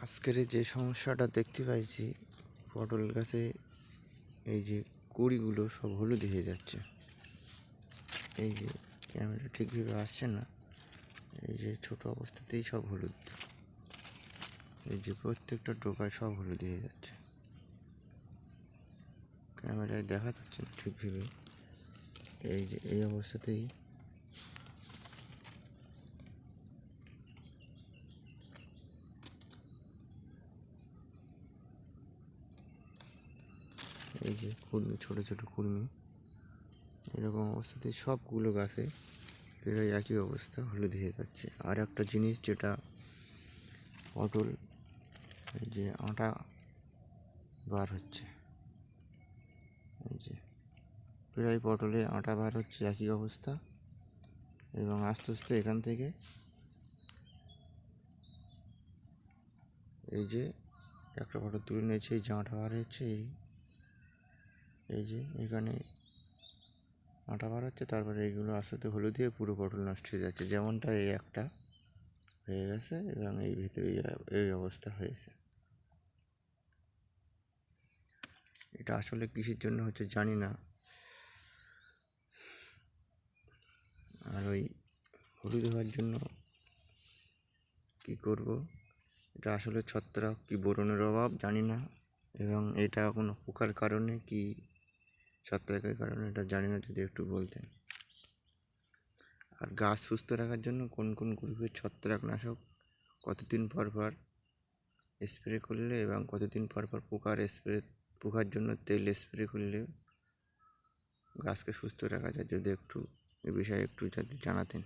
আজকের যে সমস্যাটা দেখতে পাইছি, পটল গাছে এই যে কুঁড়িগুলো সব হলুদ হয়ে যাচ্ছে। এই যে ক্যামেরা ঠিকভাবে আসছে না, এই যে ছোট অবস্থাতেই সব হলুদ, এই যে প্রত্যেকটা ডোকায় সব হলুদ হয়ে যাচ্ছে। ক্যামেরায় দেখা যাচ্ছে না ঠিকভাবে, এই যে এই অবস্থাতেই এই যে কুড়মি, ছোট ছোট কুড়মি, এরকম অবস্থাতেই সবগুলো গাছে প্রায় একই অবস্থা, হলুদ হয়ে যাচ্ছে। আর একটা জিনিস যেটা পটল, এই যে আটা বার হচ্ছে, এই যে প্রায় পটলে আটা বার হচ্ছে একই অবস্থা। এবং আস্তে আস্তে এখান থেকে এই যে একটা পটল তুলে নিয়েছে, এই যে আটা বার হচ্ছে, এই যে এখানে আটা বার হচ্ছে, তারপরে এইগুলো আস্তে আস্তে হলুদ দিয়ে পুরো পটল নষ্ট হয়ে যাচ্ছে। যেমনটা এই একটা হয়ে গেছে এবং এই ভিতরে এই অবস্থা হয়েছে। এটা আসলে কিসের জন্য হচ্ছে জানি না। আর ওই হলুদ হওয়ার জন্য কি করব, এটা আসলে ছত্রাক কি বোরনের অভাব জানি না, এবং এটা কোনো পোকার কারণে কি ছত্রাকের কারণে এটা জানি না, যদি একটু বলতেন। আর গাছ সুস্থ রাখার জন্য কোন কোন গ্রুপের ছত্রাকনাশক কতদিন পর পর স্প্রে করলে এবং কতদিন পর পর পোকার জন্য তেল স্প্রে করলে গাছকে সুস্থ রাখা যায়, যদি একটু এ বিষয়ে একটু যদি জানাতেন।